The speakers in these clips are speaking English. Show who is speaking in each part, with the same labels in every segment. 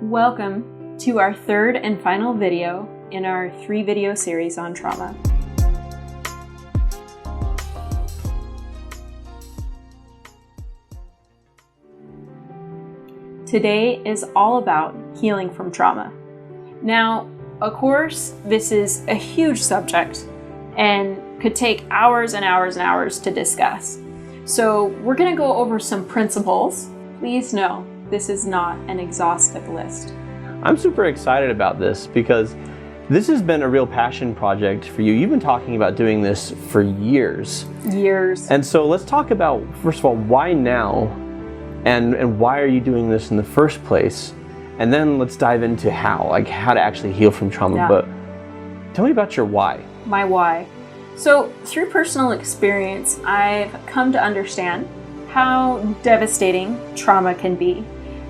Speaker 1: Welcome to our third and final video in our 3-video series on trauma. Today is all about healing from trauma. Now, of course, this is a huge subject and could take hours and hours and hours to discuss. So we're going to go over some principles. Please know this is not an exhaustive list.
Speaker 2: I'm super excited about this because this has been a real passion project for you. You've been talking about doing this for years. And so let's talk about, first of all, why now and why are you doing this in the first place? And then let's dive into how to actually heal from trauma.
Speaker 1: Yeah.
Speaker 2: But tell me about your why.
Speaker 1: My why. So through personal experience, I've come to understand how devastating trauma can be.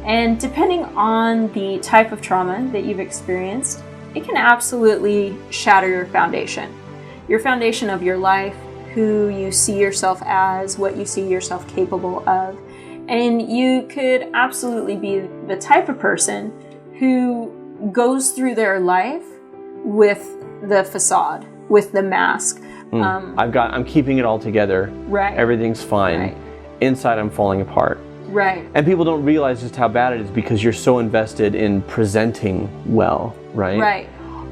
Speaker 1: And depending on the type of trauma that you've experienced, it can absolutely shatter your foundation of your life, who you see yourself as, what you see yourself capable of. And you could absolutely be the type of person who goes through their life with the facade, with the mask.
Speaker 2: I'm keeping it all together.
Speaker 1: Right.
Speaker 2: Everything's fine.
Speaker 1: Right.
Speaker 2: Inside, I'm falling apart.
Speaker 1: Right.
Speaker 2: And people don't realize just how bad it is because you're so invested in presenting well, right?
Speaker 1: Right.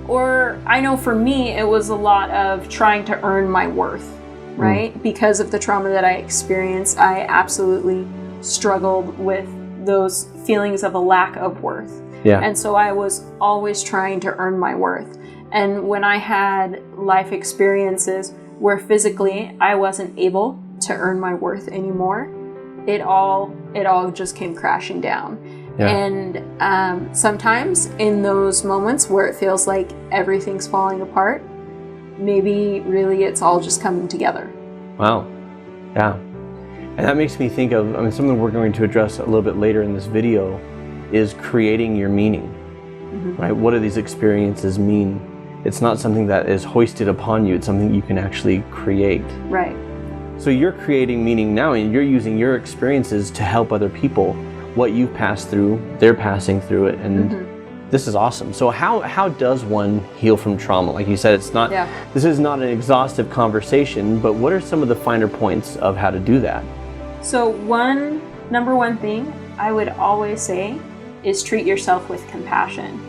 Speaker 1: Or I know for me, it was a lot of trying to earn my worth, right? Because of the trauma that I experienced, I absolutely struggled with those feelings of a lack of worth.
Speaker 2: Yeah.
Speaker 1: And so I was always trying to earn my worth. And when I had life experiences where physically I wasn't able to earn my worth anymore, it all just came crashing down.
Speaker 2: Yeah.
Speaker 1: And sometimes in those moments where it feels like everything's falling apart, maybe really it's all just coming together.
Speaker 2: Wow. Yeah. And that makes me think of, something we're going to address a little bit later in this video is creating your meaning, right? What do these experiences mean? It's not something that is hoisted upon you. It's something you can actually create.
Speaker 1: Right.
Speaker 2: So you're creating meaning now, and you're using your experiences to help other people. What you've passed through, they're passing through it, and this is awesome. So how does one heal from trauma? Like you said, it's not.
Speaker 1: Yeah.
Speaker 2: This is not an exhaustive conversation, but what are some of the finer points of how to do that?
Speaker 1: So number one thing I would always say is treat yourself with compassion.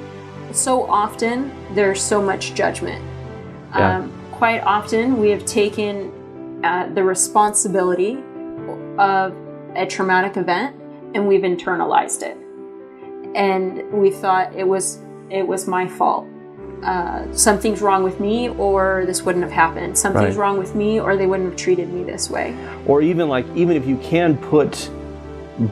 Speaker 1: So often there's so much judgment.
Speaker 2: Yeah.
Speaker 1: Quite often we have taken the responsibility of a traumatic event and we've internalized it, and we thought it was my fault. Something's wrong with me, or this wouldn't have happened. Something's wrong with me, or they wouldn't have treated me this way.
Speaker 2: Or even if you can put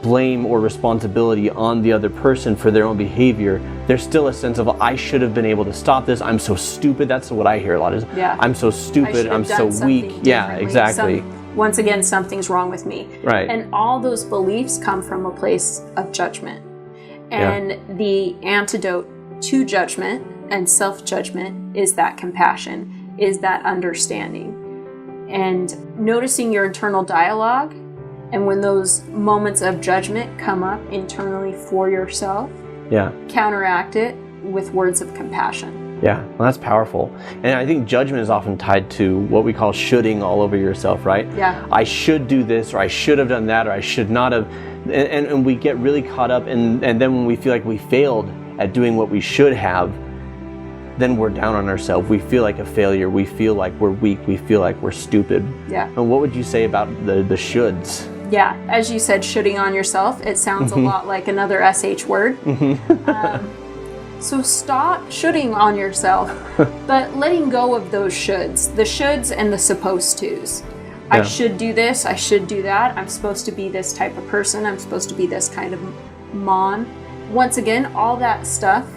Speaker 2: blame or responsibility on the other person for their own behavior, there's still a sense of, I should have been able to stop this. I'm so stupid. That's what I hear a lot is, I'm so stupid. I'm so weak. Yeah, exactly.
Speaker 1: Once again, something's wrong with me.
Speaker 2: Right.
Speaker 1: And all those beliefs come from a place of judgment. And the antidote to judgment and self-judgment is that compassion, is that understanding. And noticing your internal dialogue, and when those moments of judgment come up internally for yourself, counteract it with words of compassion.
Speaker 2: Yeah, well, that's powerful. And I think judgment is often tied to what we call shoulding all over yourself, right?
Speaker 1: Yeah.
Speaker 2: I should do this, or I should have done that, or I should not have. And we get really caught up, and then when we feel like we failed at doing what we should have, then we're down on ourselves. We feel like a failure. We feel like we're weak. We feel like we're stupid.
Speaker 1: Yeah.
Speaker 2: And what would you say about the shoulds?
Speaker 1: Yeah, as you said, shoulding on yourself. It sounds a lot like another SH word. So stop shoulding on yourself, but letting go of those shoulds, the shoulds and the supposed tos. I should do this, I should do that, I'm supposed to be this type of person, I'm supposed to be this kind of mom. Once again, all that stuff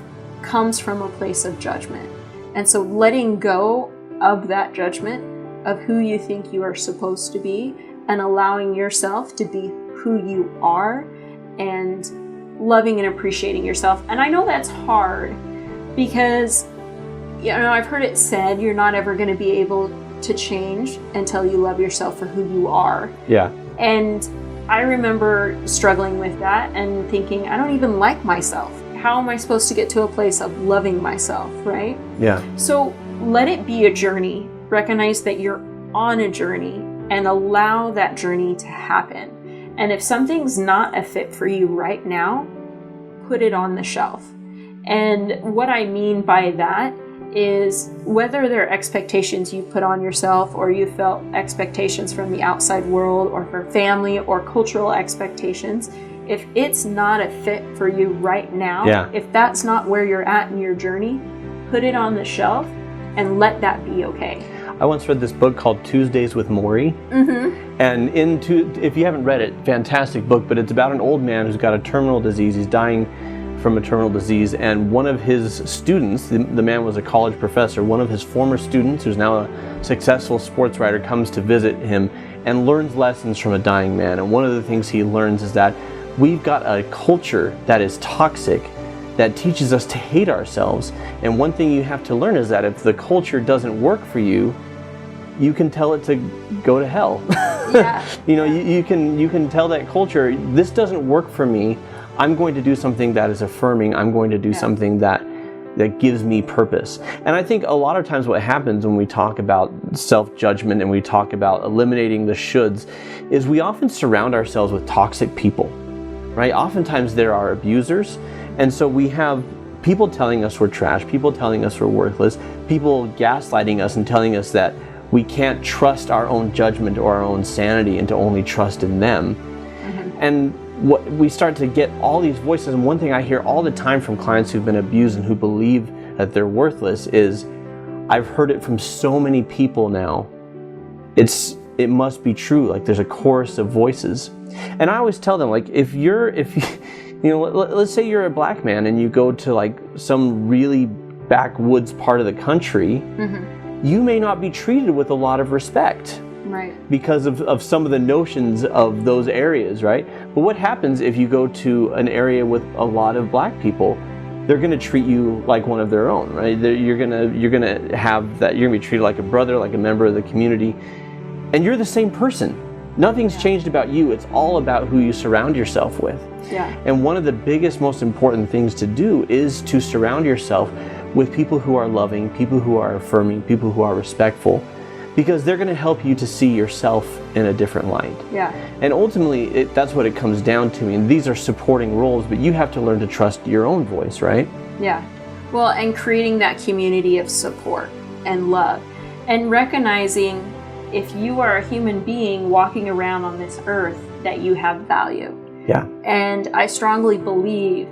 Speaker 1: comes from a place of judgment. And so letting go of that judgment of who you think you are supposed to be and allowing yourself to be who you are and loving and appreciating yourself. And I know that's hard because, I've heard it said you're not ever going to be able to change until you love yourself for who you are.
Speaker 2: Yeah.
Speaker 1: And I remember struggling with that and thinking, I don't even like myself. how am I supposed to get to a place of loving myself, right?
Speaker 2: Yeah.
Speaker 1: So let it be a journey. Recognize that you're on a journey and allow that journey to happen. And if something's not a fit for you right now, put it on the shelf. And what I mean by that is whether they're expectations you put on yourself or you felt expectations from the outside world or from family or cultural expectations, if it's not a fit for you right now, if that's not where you're at in your journey, put it on the shelf and let that be okay.
Speaker 2: I once read this book called Tuesdays with Morrie. And if you haven't read it, fantastic book, but it's about an old man who's got a terminal disease. He's dying from a terminal disease, and one of his students, the man was a college professor, one of his former students, who's now a successful sports writer, comes to visit him and learns lessons from a dying man. And one of the things he learns is that we've got a culture that is toxic, that teaches us to hate ourselves. And one thing you have to learn is that if the culture doesn't work for you, you can tell it to go to hell. You can tell that culture, this doesn't work for me. I'm going to do something that is affirming. I'm going to do something that gives me purpose. And I think a lot of times what happens when we talk about self-judgment and we talk about eliminating the shoulds is we often surround ourselves with toxic people, right? Oftentimes there are abusers. And so we have people telling us we're trash, people telling us we're worthless, people gaslighting us and telling us that we can't trust our own judgment or our own sanity and to only trust in them. And what we start to get all these voices, and one thing I hear all the time from clients who've been abused and who believe that they're worthless is, I've heard it from so many people now, it must be true, like there's a chorus of voices. And I always tell them, like, if let's say you're a black man and you go to like some really backwoods part of the country, you may not be treated with a lot of respect. Right. Because of some of the notions of those areas, right? But what happens if you go to an area with a lot of black people? They're going to treat you like one of their own, right? You're going to have that. You're going to be treated like a brother, like a member of the community, and you're the same person. Nothing's changed about you. It's all about who you surround yourself with. Yeah. And one of the biggest, most important things to do is to surround yourself with people who are loving, people who are affirming, people who are respectful, because they're going to help you to see yourself in a different light. Yeah. And ultimately, that's what it comes down to. And these are supporting roles, but you have to learn to trust your own voice, right? Yeah. Well, and creating that community of support and love, and recognizing if you are a human being walking around on this earth, that you have value. Yeah. And I strongly believe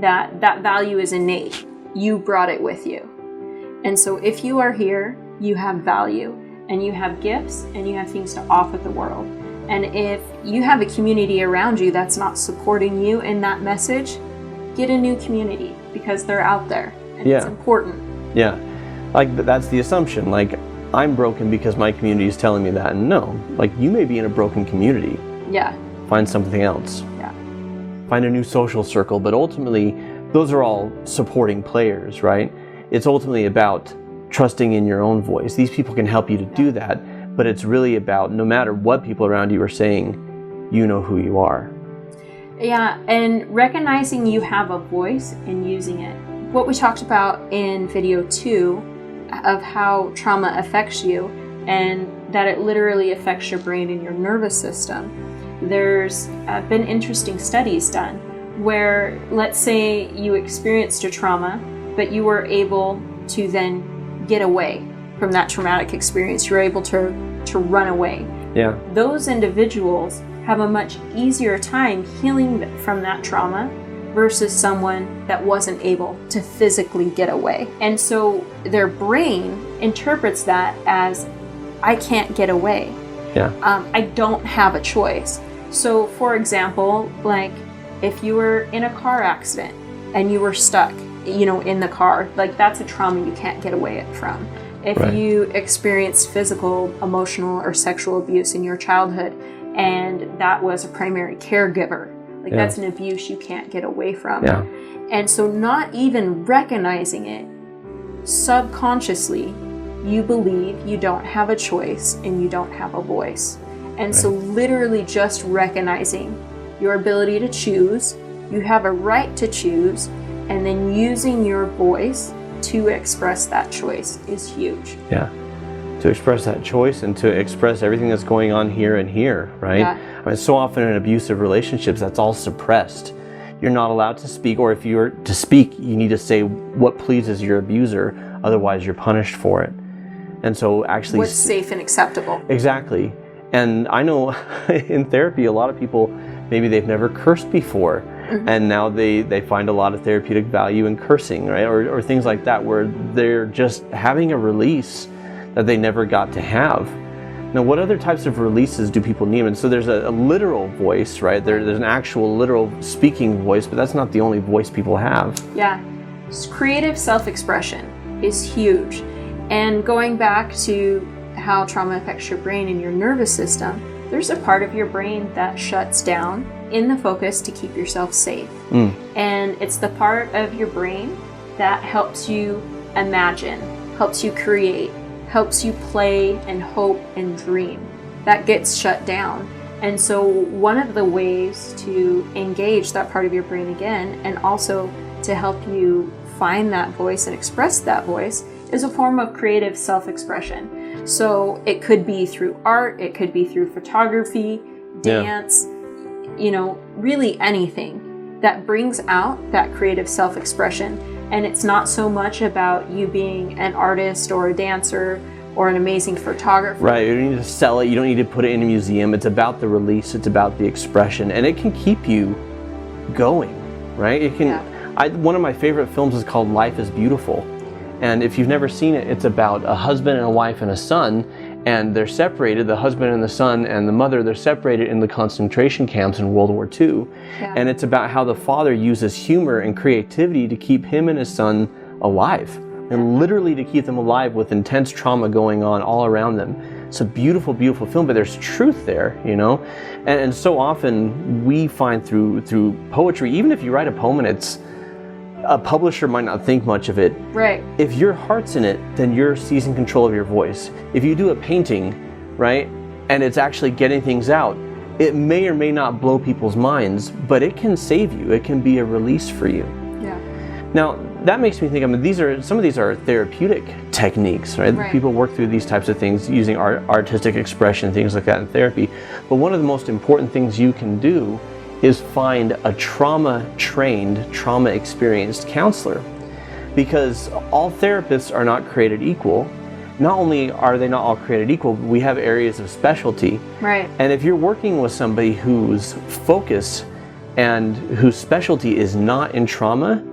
Speaker 2: that that value is innate. You brought it with you. And so if you are here, you have value. And you have gifts, and you have things to offer the world. And if you have a community around you that's not supporting you in that message, get a new community, because they're out there, and it's important. Yeah, like that's the assumption. Like, I'm broken because my community is telling me that. And no, like, you may be in a broken community. Yeah. Find something else. Yeah. Find a new social circle. But ultimately, those are all supporting players, right? It's ultimately about trusting in your own voice. These people can help you to do that, but it's really about, no matter what people around you are saying, you know who you are. Yeah, and recognizing you have a voice and using it. What we talked about in video 2 of how trauma affects you, and that it literally affects your brain and your nervous system. There's been interesting studies done where, let's say you experienced a trauma, but you were able to then get away from that traumatic experience. You're able to run away. Yeah. Those individuals have a much easier time healing from that trauma versus someone that wasn't able to physically get away. And so their brain interprets that as, I can't get away. Yeah. I don't have a choice. So for example, like if you were in a car accident and you were stuck, in the car, like that's a trauma you can't get away from. If you experienced physical, emotional, or sexual abuse in your childhood, and that was a primary caregiver, like that's an abuse you can't get away from. Yeah. And so not even recognizing it, subconsciously, you believe you don't have a choice and you don't have a voice. And so literally just recognizing your ability to choose, you have a right to choose,
Speaker 1: and then using your voice to express that choice is huge.
Speaker 2: Yeah. To express that choice and to express everything that's going on here and here, right?
Speaker 1: Yeah.
Speaker 2: I mean, so often in abusive relationships, that's all suppressed. You're not allowed to speak, or if you're to speak, you need to say what pleases your abuser, otherwise you're punished for it. And so actually...
Speaker 1: What's safe and acceptable.
Speaker 2: Exactly. And I know in therapy, a lot of people, maybe they've never cursed before, and now they find a lot of therapeutic value in cursing, right? Or things like that, where they're just having a release that they never got to have. Now, what other types of releases do people need? And so there's a literal voice, right? There's an actual literal speaking voice, but that's not the only voice people have.
Speaker 1: Yeah. Creative self-expression is huge. And going back to how trauma affects your brain and your nervous system, there's a part of your brain that shuts down in the focus to keep yourself safe. And it's the part of your brain that helps you imagine, helps you create, helps you play and hope and dream. That gets shut down. And so one of the ways to engage that part of your brain again, and also to help you find that voice and express that voice, is a form of creative self-expression. So it could be through art, it could be through photography, dance, really anything that brings out that creative self-expression. And it's not so much about you being an artist or a dancer or an amazing photographer. Right,
Speaker 2: you don't need to sell it, you don't need to put it in a museum. It's about the release, it's about the expression, and it can keep you going, right? It can. One of my favorite films is called Life is Beautiful. And if you've never seen it, it's about a husband and a wife and a son, and they're separated, the husband and the son and the mother, they're separated in the concentration camps in World War II. And it's about how the father uses humor and creativity to keep him and his son alive, and literally to keep them alive with intense trauma going on all around them. It's a beautiful, beautiful film, but there's truth there, And so often we find through poetry, even if you write a poem and it's, a publisher might not think much of it.
Speaker 1: Right.
Speaker 2: If your heart's in it, then you're seizing control of your voice. If you do a painting, right, and it's actually getting things out, it may or may not blow people's minds, but it can save you. It can be a release for you.
Speaker 1: Yeah.
Speaker 2: Now, that makes me think, some of these are therapeutic techniques, right? People work through these types of things using artistic expression, things like that in therapy. But one of the most important things you can do is find a trauma-trained, trauma-experienced counselor. Because all therapists are not created equal. Not only are they not all created equal, but we have areas of specialty.
Speaker 1: Right.
Speaker 2: And if you're working with somebody whose focus and whose specialty is not in trauma,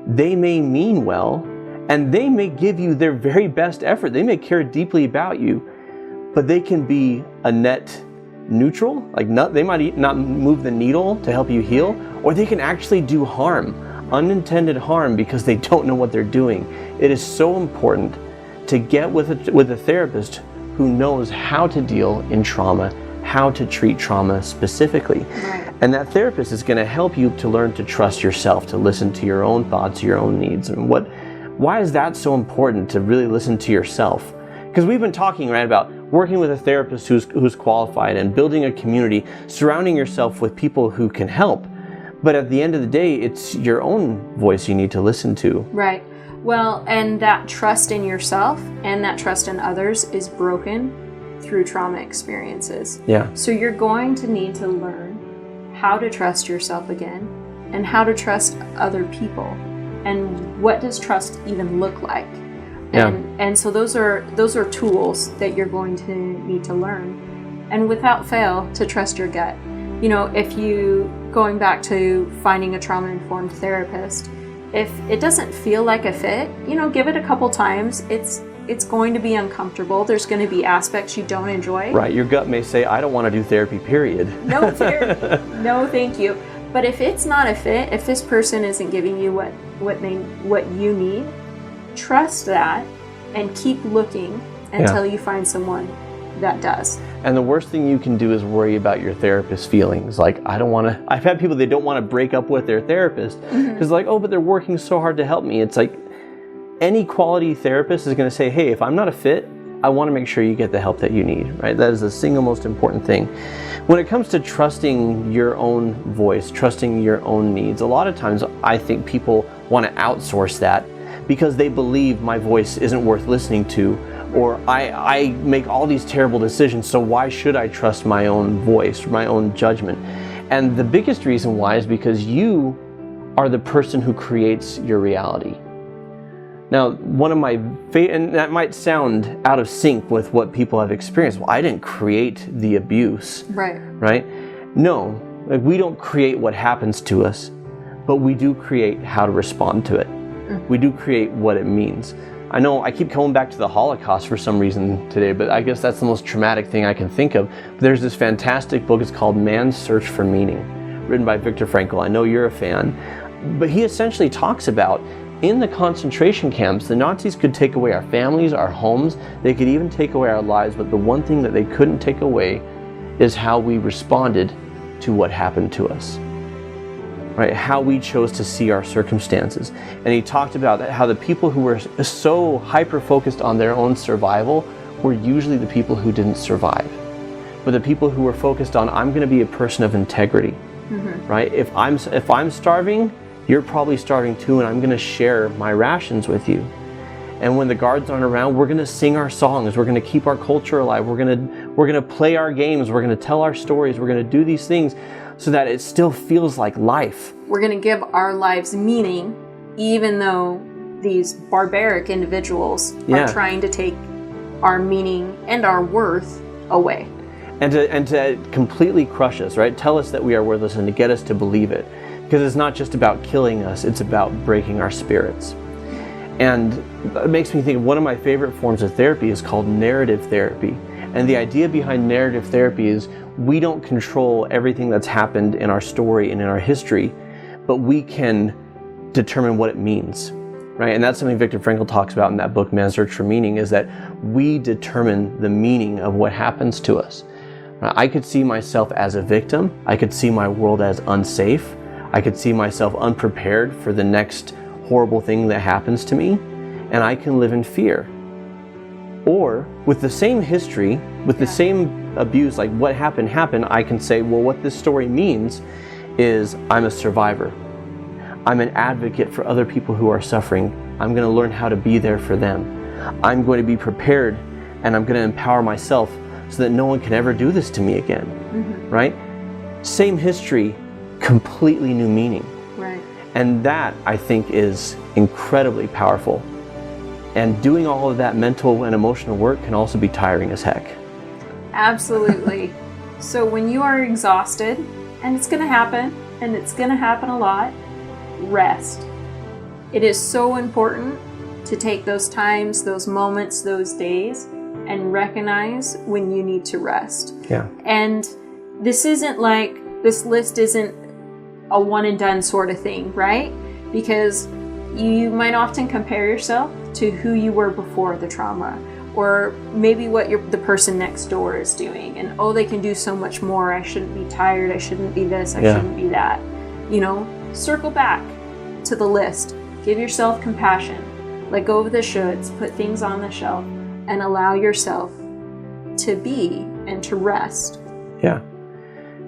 Speaker 2: they may mean well, and they may give you their very best effort. They may care deeply about you, but they can be a net neutral, they might not move the needle to help you heal, or they can actually do harm, unintended harm, because they don't know what they're doing. It is so important to get with a therapist who knows how to deal in trauma, how to treat trauma specifically.
Speaker 1: Right.
Speaker 2: And that therapist is going to help you to learn to trust yourself, to listen to your own thoughts, your own needs. And why is that so important, to really listen to yourself? Because we've been talking, right, about working with a therapist who's qualified and building a community, surrounding yourself with people who can help. But at the end of the day, it's your own voice you need to listen to.
Speaker 1: Right. Well, and that trust in yourself and that trust in others is broken through trauma experiences.
Speaker 2: Yeah.
Speaker 1: So you're going to need to learn how to trust yourself again and how to trust other people. And what does trust even look like? And so those are tools that you're going to need to learn, and without fail, to trust your gut. If you, going back to finding a trauma-informed therapist, if it doesn't feel like a fit, give it a couple times. It's going to be uncomfortable. There's going to be aspects you don't enjoy.
Speaker 2: Right. Your gut may say, I don't want to do therapy, period.
Speaker 1: No therapy. No, thank you. But if it's not a fit, if this person isn't giving you what you need, trust that and keep looking until you find someone that does.
Speaker 2: And the worst thing you can do is worry about your therapist's feelings. I've had people, they don't want to break up with their therapist because but they're working so hard to help me. It's like any quality therapist is going to say, hey, if I'm not a fit, I want to make sure you get the help that you need, right? That is the single most important thing. When it comes to trusting your own voice, trusting your own needs, a lot of times I think people want to outsource that because they believe my voice isn't worth listening to, or I make all these terrible decisions, so why should I trust my own voice, my own judgment? And the biggest reason why is because you are the person who creates your reality. Now, one of my and that might sound out of sync with what people have experienced. Well, I didn't create the abuse. Right? No, like, we don't create what happens to us, but we do create how to respond to it. We do create what it means. I know I keep coming back to the Holocaust for some reason today, but I guess that's the most traumatic thing I can think of. There's this fantastic book, it's called Man's Search for Meaning, written by Viktor Frankl. I know you're a fan. But he essentially talks about, in the concentration camps, the Nazis could take away our families, our homes, they could even take away our lives, but the one thing that they couldn't take away is how we responded to what happened to us. Right? How we chose to see our circumstances. And he talked about that, how the people who were so hyper-focused on their own survival were usually the people who didn't survive. But the people who were focused on, I'm going to be a person of integrity. Right? If I'm starving, you're probably starving too, and I'm going to share my rations with you. And when the guards aren't around, we're going to sing our songs. We're going to keep our culture alive. We're going to play our games. We're going to tell our stories. We're going to do these things so that it still feels like life.
Speaker 1: We're going to give our lives meaning, even though these barbaric individuals are trying to take our meaning and our worth away. And
Speaker 2: to completely crush us, right? Tell us that we are worthless and to get us to believe it. Because it's not just about killing us, it's about breaking our spirits. And it makes me think of one of my favorite forms of therapy is called narrative therapy. And the idea behind narrative therapy is we don't control everything that's happened in our story and in our history, but we can determine what it means, right? And that's something Viktor Frankl talks about in that book, Man's Search for Meaning, is that we determine the meaning of what happens to us. I could see myself as a victim. I could see my world as unsafe. I could see myself unprepared for the next horrible thing that happens to me, and I can live in fear. Or with the same history, with the same abuse, like what happened, I can say, well, what this story means is I'm a survivor. I'm an advocate for other people who are suffering. I'm going to learn how to be there for them. I'm going to be prepared, and I'm going to empower myself so that no one can ever do this to me again, right? Same history, completely new meaning.
Speaker 1: Right.
Speaker 2: And that, I think, is incredibly powerful. And doing all of that mental and emotional work can also be tiring as heck.
Speaker 1: Absolutely. So when you are exhausted, and it's going to happen, and it's going to happen a lot, rest. It is so important to take those times, those moments, those days, and recognize when you need to rest.
Speaker 2: Yeah.
Speaker 1: And this isn't like, this list isn't a one and done sort of thing, right? Because you might often compare yourself to who you were before the trauma, or maybe what the person next door is doing, and oh, they can do so much more. I shouldn't be tired. I shouldn't be this. I shouldn't be that. You know, circle back to the list. Give yourself compassion. Let go of the shoulds. Put things on the shelf, and allow yourself to be and to rest.
Speaker 2: Yeah.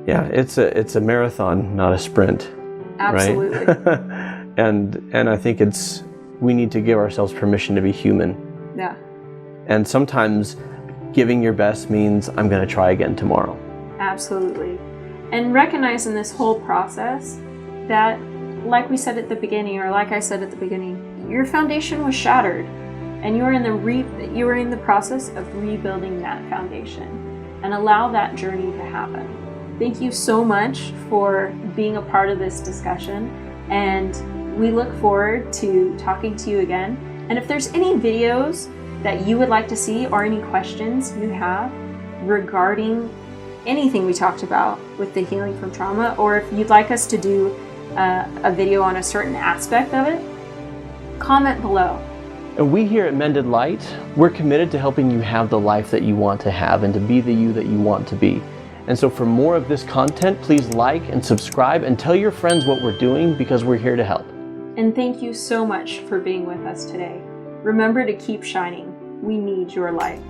Speaker 2: Yeah, it's a marathon, not a sprint.
Speaker 1: Absolutely.
Speaker 2: Right? and I think we need to give ourselves permission to be human.
Speaker 1: Yeah.
Speaker 2: And sometimes giving your best means I'm going to try again tomorrow.
Speaker 1: Absolutely. And recognize in this whole process that, like we said at the beginning, or like I said at the beginning, your foundation was shattered, and you are in the process of rebuilding that foundation, and allow that journey to happen. Thank you so much for being a part of this discussion, and we look forward to talking to you again. And if there's any videos that you would like to see or any questions you have regarding anything we talked about with the healing from trauma, or if you'd like us to do a video on a certain aspect of it, comment below.
Speaker 2: And we here at Mended Light, we're committed to helping you have the life that you want to have and to be the you that you want to be. And so for more of this content, please like and subscribe and tell your friends what we're doing, because we're here to help.
Speaker 1: And thank you so much for being with us today. Remember to keep shining. We need your light.